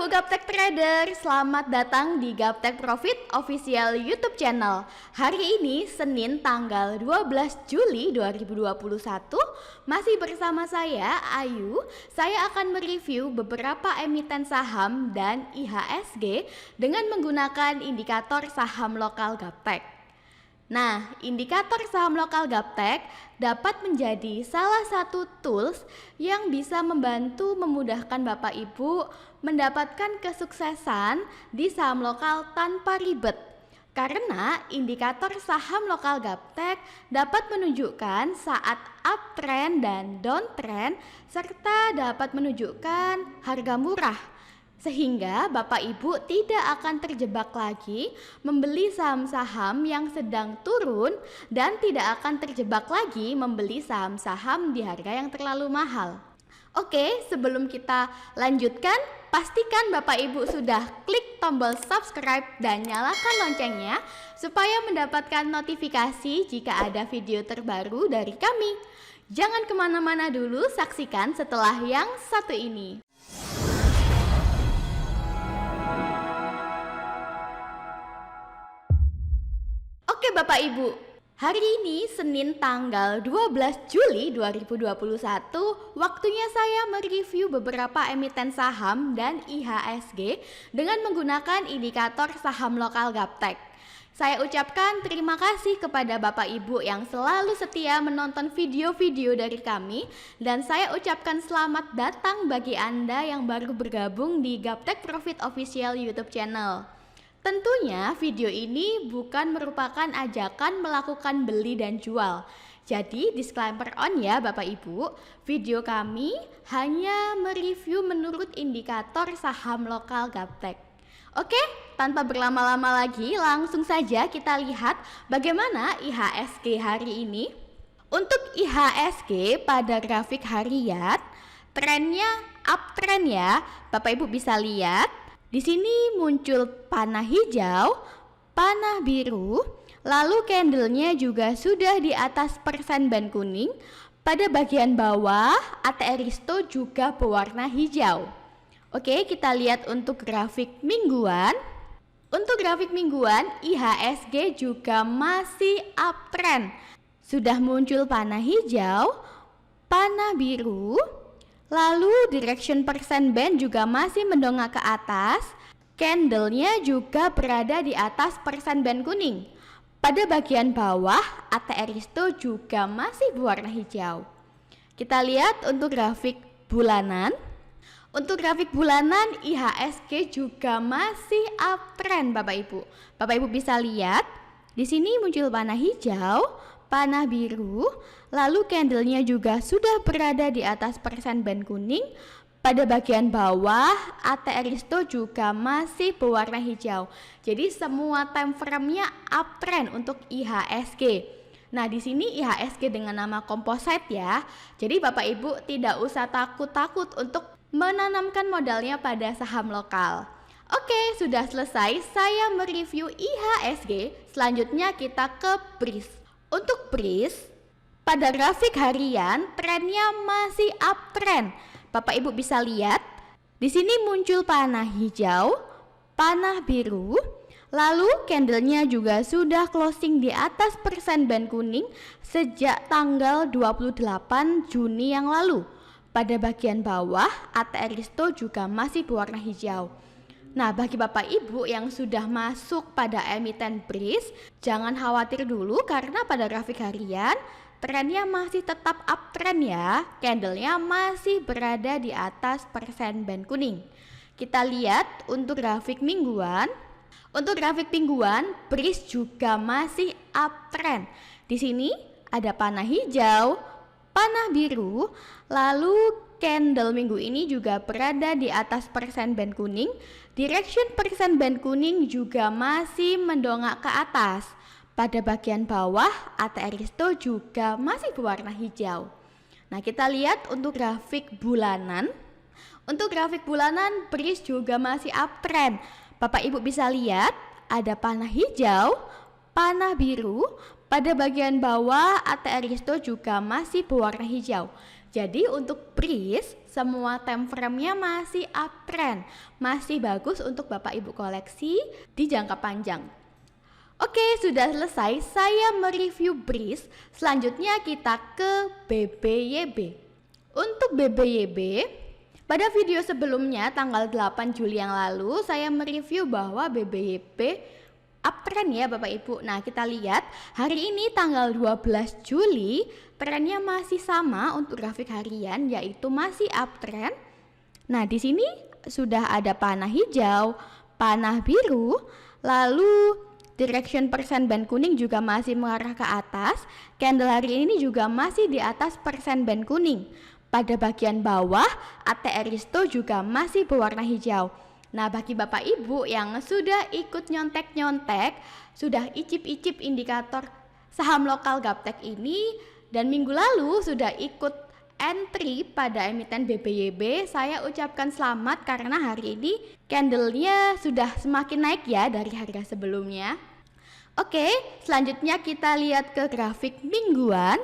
Halo Gaptek Trader, selamat datang di Gaptek Profit Official YouTube Channel. Hari ini Senin tanggal 12 Juli 2021, masih bersama saya Ayu. Saya akan mereview beberapa emiten saham dan IHSG dengan menggunakan indikator saham lokal Gaptek. Nah, indikator saham lokal Gaptek dapat menjadi salah satu tools yang bisa membantu memudahkan Bapak Ibu mendapatkan kesuksesan di saham lokal tanpa ribet. Karena indikator saham lokal Gaptek dapat menunjukkan saat uptrend dan downtrend serta dapat menunjukkan harga murah. Sehingga Bapak Ibu tidak akan terjebak lagi membeli saham-saham yang sedang turun dan tidak akan terjebak lagi membeli saham-saham di harga yang terlalu mahal. Oke, sebelum kita lanjutkan, pastikan Bapak Ibu sudah klik tombol subscribe dan nyalakan loncengnya supaya mendapatkan notifikasi jika ada video terbaru dari kami. Jangan kemana-mana dulu, saksikan setelah yang satu ini. Oke Bapak Ibu, hari ini Senin tanggal 12 Juli 2021, waktunya saya mereview beberapa emiten saham dan IHSG dengan menggunakan indikator saham lokal Gaptek. Saya ucapkan terima kasih kepada Bapak Ibu yang selalu setia menonton video-video dari kami, dan saya ucapkan selamat datang bagi Anda yang baru bergabung di Gaptek Profit Official YouTube Channel. Tentunya video ini bukan merupakan ajakan melakukan beli dan jual. Jadi disclaimer on ya Bapak Ibu, video kami hanya mereview menurut indikator saham lokal Gaptek. Oke, tanpa berlama-lama lagi langsung saja kita lihat bagaimana IHSG hari ini. Untuk IHSG pada grafik harian, trennya uptrend ya, Bapak Ibu bisa lihat. Di sini muncul panah hijau, panah biru, lalu candlenya juga sudah di atas persen band kuning. Pada bagian bawah, ATR Risto juga berwarna hijau. Oke, kita lihat untuk grafik mingguan. Untuk grafik mingguan, IHSG juga masih uptrend. Sudah muncul panah hijau, panah biru, lalu direction percent band juga masih mendongak ke atas. Candlenya juga berada di atas percent band kuning. Pada bagian bawah, ATR Risto juga masih berwarna hijau. Kita lihat untuk grafik bulanan. Untuk grafik bulanan, IHSG juga masih uptrend Bapak Ibu. Bapak Ibu bisa lihat, di sini muncul panah hijau, panah biru, lalu candlenya juga sudah berada di atas persen band kuning. Pada bagian bawah, ATR Risto juga masih berwarna hijau. Jadi semua time frame-nya uptrend untuk IHSG. Nah, di sini IHSG dengan nama composite ya. Jadi Bapak Ibu tidak usah takut-takut untuk menanamkan modalnya pada saham lokal. Oke, sudah selesai saya mereview IHSG. Selanjutnya kita ke BRIS. Untuk BRIS, pada grafik harian trennya masih uptrend. Bapak Ibu bisa lihat, di sini muncul panah hijau, panah biru, lalu candlenya juga sudah closing di atas persen band kuning sejak tanggal 28 Juni yang lalu. Pada bagian bawah, ATR Risto juga masih berwarna hijau. Nah, bagi Bapak Ibu yang sudah masuk pada emiten BRIS, jangan khawatir dulu karena pada grafik harian trennya masih tetap uptrend ya. Candlenya masih berada di atas persen band kuning. Kita lihat untuk grafik mingguan. Untuk grafik mingguan, BRIS juga masih uptrend. Di sini ada panah hijau, panah biru, lalu candle minggu ini juga berada di atas persen band kuning. Direction persen band kuning juga masih mendongak ke atas. Pada bagian bawah, ATR Risto juga masih berwarna hijau. Nah, kita lihat untuk grafik bulanan. Untuk grafik bulanan, BRIS juga masih uptrend. Bapak Ibu bisa lihat, ada panah hijau, panah biru. Pada bagian bawah, ATR Risto juga masih berwarna hijau. Jadi untuk BRIS semua time frame-nya masih uptrend, masih bagus untuk Bapak Ibu koleksi di jangka panjang. Oke, sudah selesai saya mereview BRIS. Selanjutnya kita ke BBYB. Untuk BBYB, pada video sebelumnya tanggal 8 Juli yang lalu saya mereview bahwa BBYB uptrend ya Bapak Ibu. Nah, kita lihat hari ini tanggal 12 Juli trennya masih sama untuk grafik harian, yaitu masih uptrend. Nah, di sini sudah ada panah hijau, panah biru, lalu direction persen band kuning juga masih mengarah ke atas. Candle hari ini juga masih di atas persen band kuning. Pada bagian bawah ATR Risto juga masih berwarna hijau. Nah, bagi Bapak Ibu yang sudah ikut nyontek-nyontek, sudah icip-icip indikator saham lokal Gaptek ini, dan minggu lalu sudah ikut entry pada emiten BBYB, saya ucapkan selamat karena hari ini candlenya sudah semakin naik ya dari harga sebelumnya. Oke, selanjutnya kita lihat ke grafik mingguan.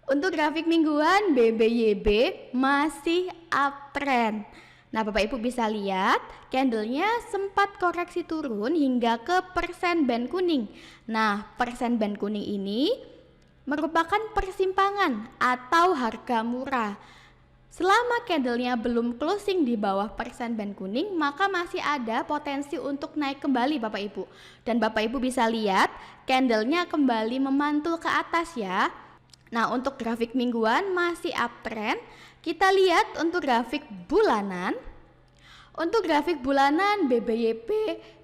Untuk grafik mingguan BBYB masih uptrend. Nah, Bapak Ibu bisa lihat candlenya sempat koreksi turun hingga ke persen band kuning. Nah, persen band kuning ini merupakan persimpangan atau harga murah. Selama candlenya belum closing di bawah persen band kuning, maka masih ada potensi untuk naik kembali Bapak Ibu. Dan Bapak Ibu bisa lihat candlenya kembali memantul ke atas ya. Nah, untuk grafik mingguan masih uptrend. Kita lihat untuk grafik bulanan. Untuk grafik bulanan BBYP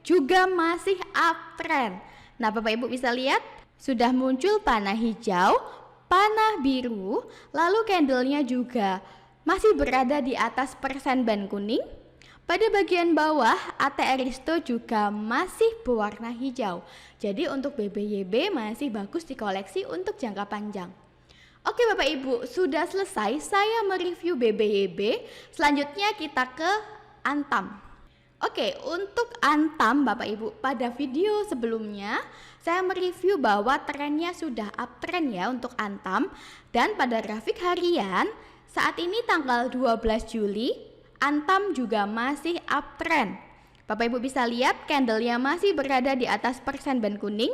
juga masih uptrend. Nah, Bapak Ibu bisa lihat sudah muncul panah hijau, panah biru, lalu candlenya juga masih berada di atas persen band kuning. Pada bagian bawah ATR Risto juga masih berwarna hijau. Jadi untuk BBYB masih bagus dikoleksi untuk jangka panjang. Oke Bapak Ibu, sudah selesai saya mereview BBYB. Selanjutnya kita ke Antam. Oke, untuk Antam Bapak Ibu, pada video sebelumnya saya mereview bahwa trennya sudah uptrend ya untuk Antam. Dan pada grafik harian saat ini tanggal 12 Juli Antam juga masih uptrend. Bapak Ibu bisa lihat candlenya masih berada di atas persen band kuning.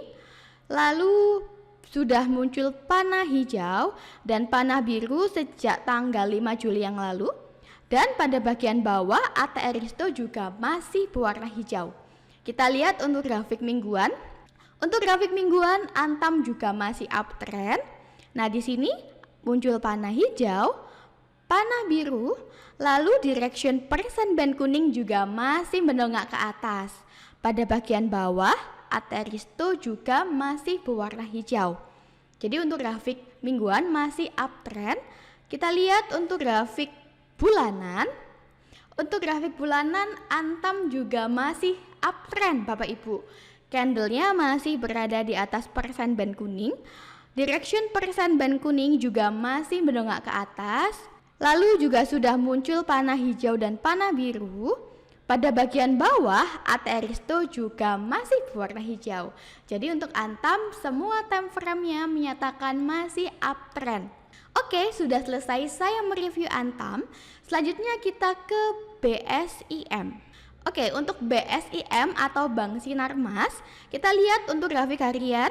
Lalu sudah muncul panah hijau dan panah biru sejak tanggal 5 Juli yang lalu. Dan pada bagian bawah ATR Risto juga masih berwarna hijau. Kita lihat untuk grafik mingguan. Untuk grafik mingguan Antam juga masih uptrend. Nah, di sini muncul panah hijau, panah biru, lalu direction persen band kuning juga masih mendongak ke atas. Pada bagian bawah ATR Risto juga masih berwarna hijau. Jadi untuk grafik mingguan masih uptrend. Kita lihat untuk grafik bulanan. Untuk grafik bulanan Antam juga masih uptrend Bapak Ibu. Candlenya masih berada di atas persen band kuning. Direction persen band kuning juga masih mendongak ke atas. Lalu juga sudah muncul panah hijau dan panah biru. Pada bagian bawah ATR Risto juga masih berwarna hijau. Jadi untuk Antam semua time frame-nya menyatakan masih uptrend. Oke, sudah selesai saya mereview Antam. Selanjutnya kita ke BSIM. Oke, untuk BSIM atau Bank Sinarmas, kita lihat untuk grafik harian.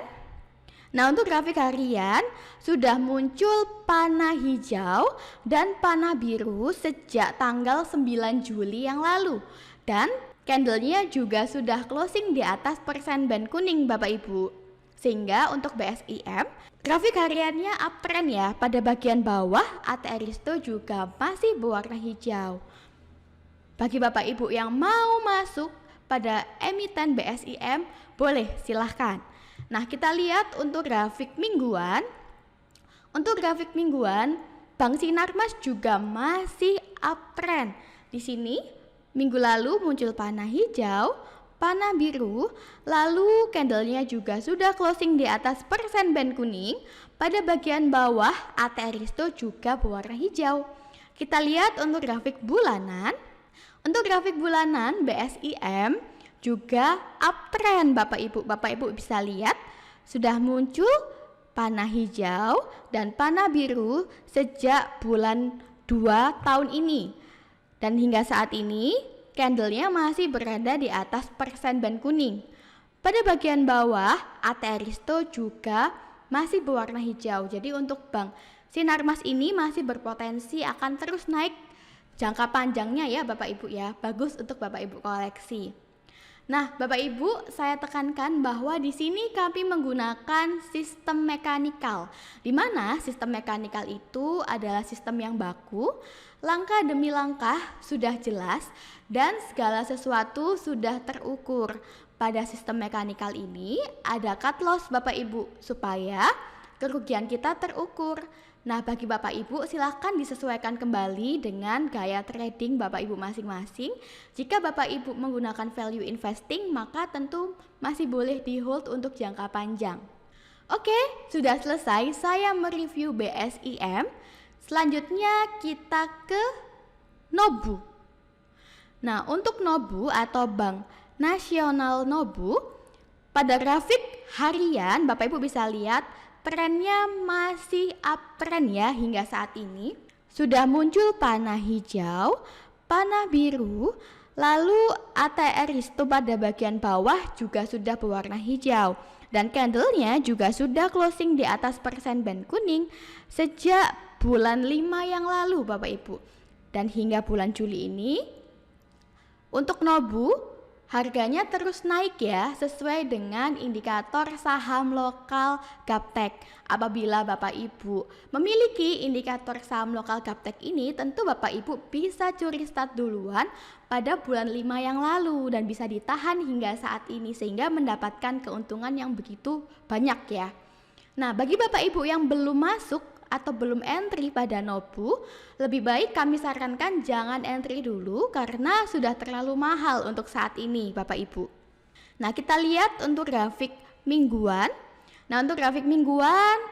Nah, untuk grafik harian sudah muncul panah hijau dan panah biru sejak tanggal 9 Juli yang lalu. Dan candlenya juga sudah closing di atas persen band kuning Bapak Ibu. Sehingga untuk BSIM, grafik hariannya uptrend ya. Pada bagian bawah ATR Risto juga masih berwarna hijau. Bagi Bapak Ibu yang mau masuk pada emiten BSIM, boleh silahkan. Nah, kita lihat untuk grafik mingguan. Untuk grafik mingguan, Bank Sinarmas juga masih uptrend. Di sini minggu lalu muncul panah hijau, panah biru, lalu candlenya juga sudah closing di atas persen band kuning. Pada bagian bawah ATR Risto juga berwarna hijau. Kita lihat untuk grafik bulanan. Untuk grafik bulanan BSIM juga uptrend Bapak Ibu. Bapak Ibu bisa lihat sudah muncul panah hijau dan panah biru sejak bulan 2 tahun ini. Dan hingga saat ini, candlenya masih berada di atas persen band kuning. Pada bagian bawah, AT Aristo juga masih berwarna hijau. Jadi untuk Bank Sinarmas ini masih berpotensi akan terus naik jangka panjangnya ya Bapak Ibu ya. Bagus untuk Bapak Ibu koleksi. Nah, Bapak Ibu, saya tekankan bahwa di sini kami menggunakan sistem mekanikal, di mana sistem mekanikal itu adalah sistem yang baku, langkah demi langkah sudah jelas, dan segala sesuatu sudah terukur. Pada sistem mekanikal ini ada cut loss Bapak Ibu, supaya kerugian kita terukur. Nah, bagi Bapak Ibu silakan disesuaikan kembali dengan gaya trading Bapak Ibu masing-masing. Jika Bapak Ibu menggunakan value investing, maka tentu masih boleh di hold untuk jangka panjang. Oke, sudah selesai saya mereview BSIM. Selanjutnya kita ke Nobu. Nah, untuk Nobu atau Bank Nasional Nobu, pada grafik harian Bapak Ibu bisa lihat trennya masih uptrend ya hingga saat ini. Sudah muncul panah hijau, panah biru, lalu AT Aristo pada bagian bawah juga sudah berwarna hijau. Dan candlenya juga sudah closing di atas persen band kuning sejak bulan 5 yang lalu Bapak Ibu. Dan hingga bulan Juli ini, untuk Nobu harganya terus naik ya, sesuai dengan indikator saham lokal Gaptek. Apabila Bapak Ibu memiliki indikator saham lokal Gaptek ini, tentu Bapak Ibu bisa curi start duluan pada bulan 5 yang lalu dan bisa ditahan hingga saat ini sehingga mendapatkan keuntungan yang begitu banyak ya. Nah, bagi Bapak Ibu yang belum masuk atau belum entry pada Nobu, lebih baik kami sarankan jangan entry dulu karena sudah terlalu mahal untuk saat ini Bapak Ibu. Nah, kita lihat untuk grafik mingguan. Nah, untuk grafik mingguan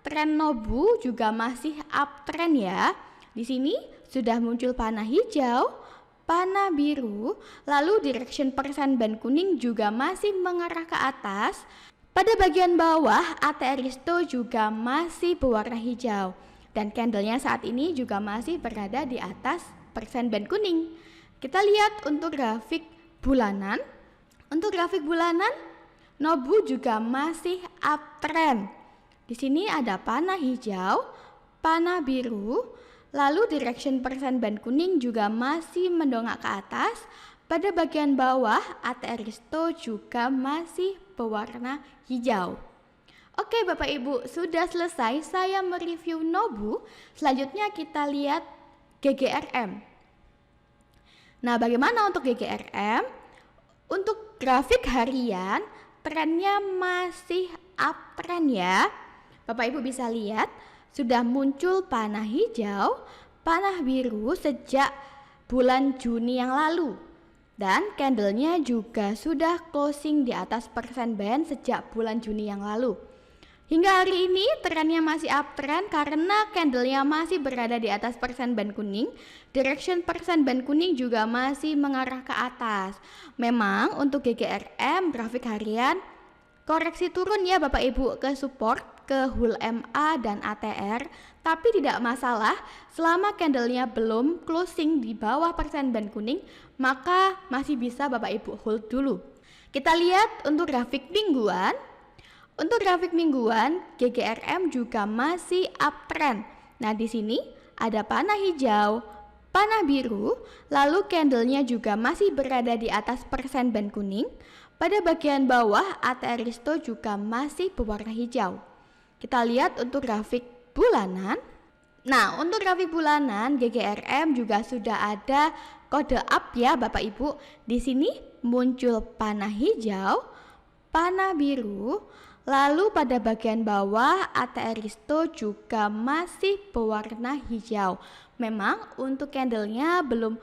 tren Nobu juga masih uptrend ya. Di sini sudah muncul panah hijau, panah biru, lalu direction persen band kuning juga masih mengarah ke atas. Pada bagian bawah, AT Aristo juga masih berwarna hijau dan candlenya saat ini juga masih berada di atas persen band kuning. Kita lihat untuk grafik bulanan. Untuk grafik bulanan, Nobu juga masih uptrend. Di sini ada panah hijau, panah biru, lalu direction persen band kuning juga masih mendongak ke atas. Pada bagian bawah, AT Aristo juga masih berwarna hijau. Oke Bapak Ibu, sudah selesai saya mereview Nobu. Selanjutnya kita lihat GGRM. Nah, bagaimana untuk GGRM? Untuk grafik harian, trennya masih uptrend ya. Bapak Ibu bisa lihat, sudah muncul panah hijau, panah biru sejak bulan Juni yang lalu. Dan candlenya juga sudah closing di atas persen band sejak bulan Juni yang lalu. Hingga hari ini trennya masih uptrend karena candlenya masih berada di atas persen band kuning. Direction persen band kuning juga masih mengarah ke atas. Memang untuk GGRM grafik harian koreksi turun ya Bapak Ibu ke support, ke HUL MA dan ATR. Tapi tidak masalah selama candlenya belum closing di bawah persen band kuning, maka masih bisa Bapak Ibu hold dulu. Kita lihat untuk grafik mingguan. Untuk grafik mingguan, GGRM juga masih uptrend. Nah, di sini ada panah hijau, panah biru, lalu candlenya juga masih berada di atas persen band kuning. Pada bagian bawah, AT Aristo juga masih berwarna hijau. Kita lihat untuk grafik bulanan. Nah, untuk grafik bulanan GGRM juga sudah ada kode up ya Bapak Ibu. Di sini muncul panah hijau, panah biru, lalu pada bagian bawah AT Aristo juga masih berwarna hijau. Memang untuk candlenya belum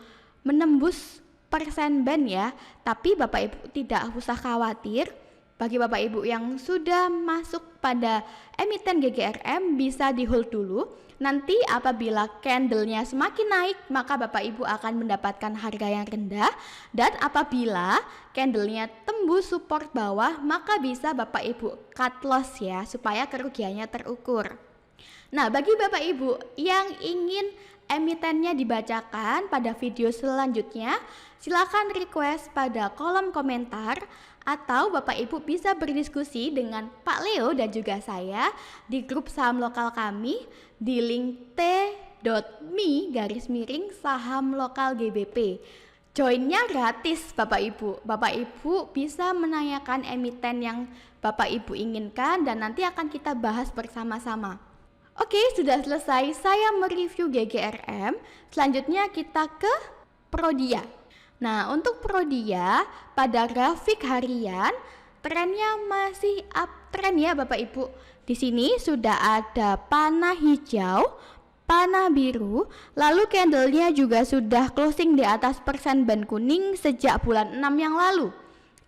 menembus persen band ya, tapi Bapak Ibu tidak usah khawatir. Bagi Bapak Ibu yang sudah masuk pada emiten GGRM bisa di hold dulu Nanti apabila candlenya semakin naik, maka Bapak Ibu akan mendapatkan harga yang rendah. Dan apabila candlenya tembus support bawah, maka bisa Bapak Ibu cut loss ya, supaya kerugiannya terukur. Nah, bagi Bapak Ibu yang ingin emitennya dibacakan pada video selanjutnya, silakan request pada kolom komentar, atau Bapak Ibu bisa berdiskusi dengan Pak Leo dan juga saya di grup saham lokal kami di link t.me/saham lokal GBP. Joinnya gratis Bapak Ibu. Bapak Ibu bisa menanyakan emiten yang Bapak Ibu inginkan dan nanti akan kita bahas bersama-sama. Oke, sudah selesai saya mereview GGRM. Selanjutnya kita ke Prodia. Nah, untuk Prodia pada grafik harian trennya masih uptrend ya Bapak Ibu. Di sini sudah ada panah hijau, panah biru, lalu candlenya juga sudah closing di atas persen band kuning sejak bulan 6 yang lalu.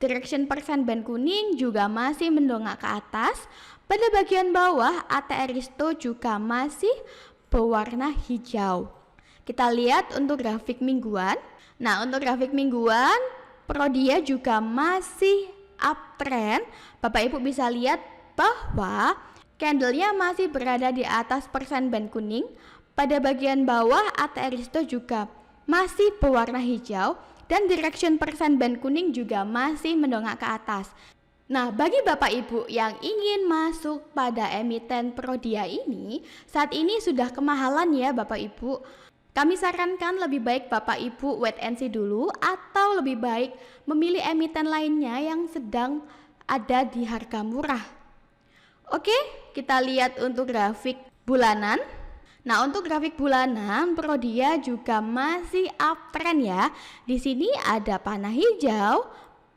Direction persen band kuning juga masih mendongak ke atas. Pada bagian bawah ATR Risto juga masih berwarna hijau. Kita lihat untuk grafik mingguan. Nah, untuk grafik mingguan Prodia juga masih uptrend. Bapak Ibu bisa lihat bahwa candlenya masih berada di atas persen band kuning. Pada bagian bawah ATR Risto juga masih berwarna hijau dan direction persen band kuning juga masih mendongak ke atas. Nah, bagi Bapak Ibu yang ingin masuk pada emiten Prodia ini, saat ini sudah kemahalan ya Bapak Ibu. Kami sarankan lebih baik Bapak Ibu wait and see dulu, atau lebih baik memilih emiten lainnya yang sedang ada di harga murah. Oke, kita lihat untuk grafik bulanan. Nah, untuk grafik bulanan Prodia juga masih uptrend ya. Di sini ada panah hijau,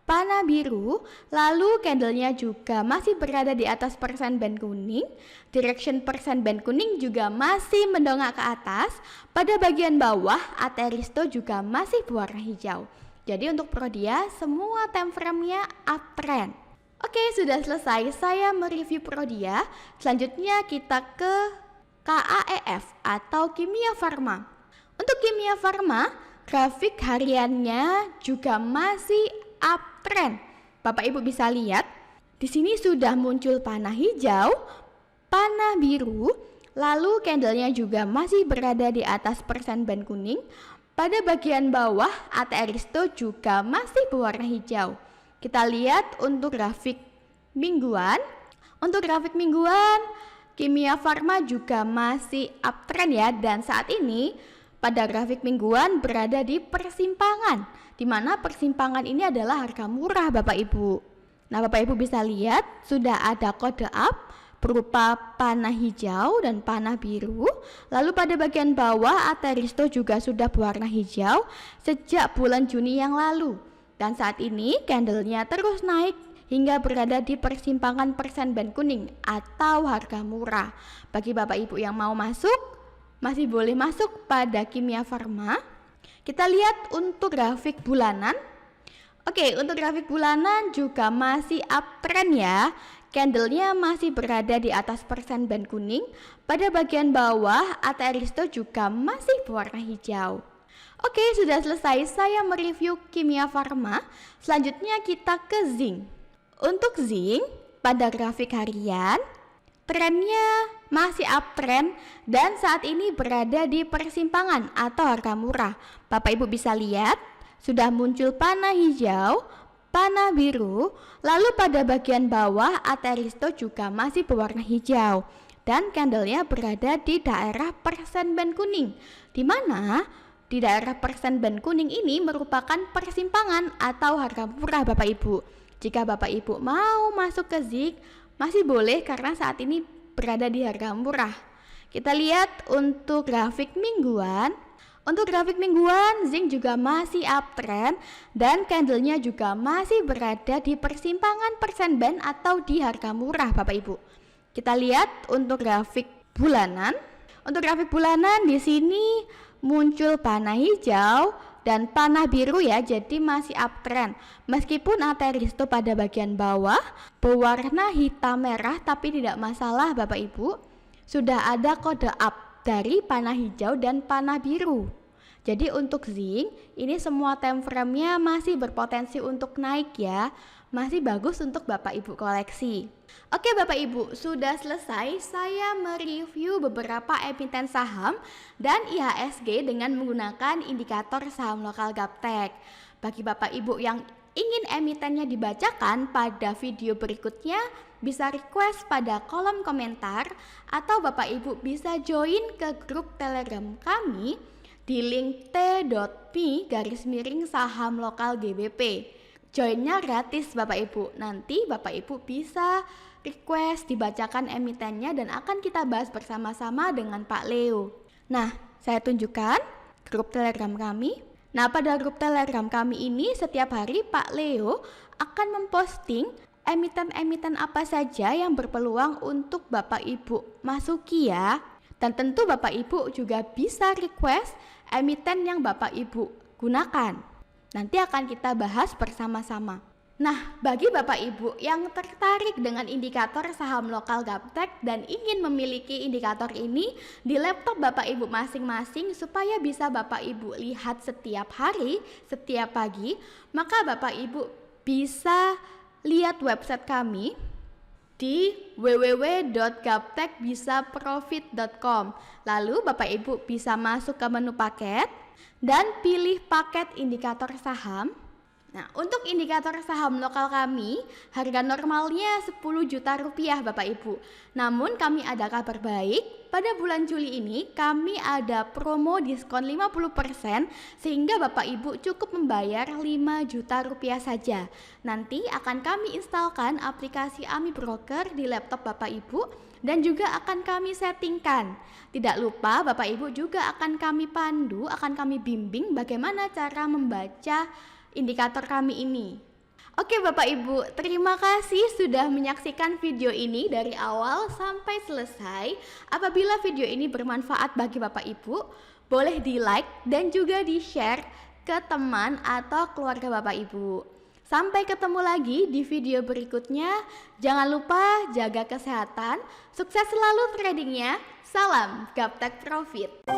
panah biru, lalu candlenya juga masih berada di atas persen band kuning. Direction persen band kuning juga masih mendongak ke atas. Pada bagian bawah ATR Risto juga masih berwarna hijau. Jadi untuk Prodia semua time frame-nya uptrend. Oke, sudah selesai saya mereview Prodia. Selanjutnya kita ke KAEF atau Kimia Farma. Untuk Kimia Farma, grafik hariannya juga masih uptrend. Bapak Ibu bisa lihat, di sini sudah muncul panah hijau, panah biru, lalu candlenya juga masih berada di atas persen band kuning. Pada bagian bawah ATR Risto juga masih berwarna hijau. Kita lihat untuk grafik mingguan. Untuk grafik mingguan, Kimia Farma juga masih uptrend ya, dan saat ini pada grafik mingguan berada di persimpangan, di mana persimpangan ini adalah harga murah Bapak Ibu. Nah, Bapak Ibu bisa lihat sudah ada kode up berupa panah hijau dan panah biru. Lalu pada bagian bawah ATR Risto juga sudah berwarna hijau sejak bulan Juni yang lalu. Dan saat ini candlenya terus naik hingga berada di persimpangan persen band kuning atau harga murah. Bagi Bapak Ibu yang mau masuk, masih boleh masuk pada Kimia Farma. Kita lihat untuk grafik bulanan. Oke, untuk grafik bulanan juga masih uptrend ya. Candlenya masih berada di atas persen band kuning. Pada bagian bawah ATR Risto juga masih berwarna hijau. Oke, sudah selesai saya mereview Kimia Farma. Selanjutnya kita ke zinc. Untuk zinc pada grafik harian trennya masih uptrend dan saat ini berada di persimpangan atau harga murah. Bapak Ibu bisa lihat sudah muncul panah hijau, panah biru, lalu pada bagian bawah ATR Risto juga masih berwarna hijau dan candlenya berada di daerah persen band kuning, di mana di daerah persen band kuning ini merupakan persimpangan atau harga murah Bapak Ibu. Jika Bapak Ibu mau masuk ke zinc, masih boleh karena saat ini berada di harga murah. Kita lihat untuk grafik mingguan. Untuk grafik mingguan, zinc juga masih uptrend dan candlenya juga masih berada di persimpangan persen band atau di harga murah Bapak Ibu. Kita lihat untuk grafik bulanan. Untuk grafik bulanan di sini muncul panah hijau dan panah biru ya, jadi masih uptrend. Meskipun ATR Risto pada bagian bawah berwarna hitam merah, tapi tidak masalah Bapak Ibu. Sudah ada kode up dari panah hijau dan panah biru. Jadi untuk zinc, ini semua time frame-nya masih berpotensi untuk naik ya. Masih bagus untuk Bapak Ibu koleksi. Oke Bapak Ibu, sudah selesai saya mereview beberapa emiten saham dan IHSG dengan menggunakan indikator saham lokal Gaptek. Bagi Bapak Ibu yang ingin emitennya dibacakan pada video berikutnya, bisa request pada kolom komentar atau Bapak Ibu bisa join ke grup Telegram kami di link t.me/saham lokal GBP. Joinnya gratis Bapak Ibu. Nanti Bapak Ibu bisa request dibacakan emitennya dan akan kita bahas bersama-sama dengan Pak Leo. Nah, saya tunjukkan grup Telegram kami. Nah, pada grup Telegram kami ini setiap hari Pak Leo akan memposting emiten-emiten apa saja yang berpeluang untuk Bapak Ibu masuki ya. Dan tentu Bapak Ibu juga bisa request emiten yang Bapak Ibu gunakan. Nanti akan kita bahas bersama-sama. Nah, bagi Bapak Ibu yang tertarik dengan indikator saham lokal Gaptek dan ingin memiliki indikator ini di laptop Bapak Ibu masing-masing supaya bisa Bapak Ibu lihat setiap hari, setiap pagi, maka Bapak Ibu bisa lihat website kami di www.gaptekbisaprofit.com. Lalu Bapak Ibu bisa masuk ke menu paket dan pilih paket indikator saham. Nah, untuk indikator saham lokal kami, harga normalnya 10 juta rupiah Bapak Ibu. Namun kami ada kabar baik, pada bulan Juli ini kami ada promo diskon 50% sehingga Bapak Ibu cukup membayar 5 juta rupiah saja. Nanti akan kami instalkan aplikasi AMI Broker di laptop Bapak Ibu dan juga akan kami settingkan. Tidak lupa Bapak Ibu juga akan kami pandu, akan kami bimbing bagaimana cara membaca indikator kami ini. Oke Bapak Ibu, terima kasih sudah menyaksikan video ini dari awal sampai selesai. Apabila video ini bermanfaat bagi Bapak Ibu, boleh di like dan juga di share ke teman atau keluarga Bapak Ibu. Sampai ketemu lagi di video berikutnya. Jangan lupa jaga kesehatan, sukses selalu tradingnya. Salam Gaptek Profit.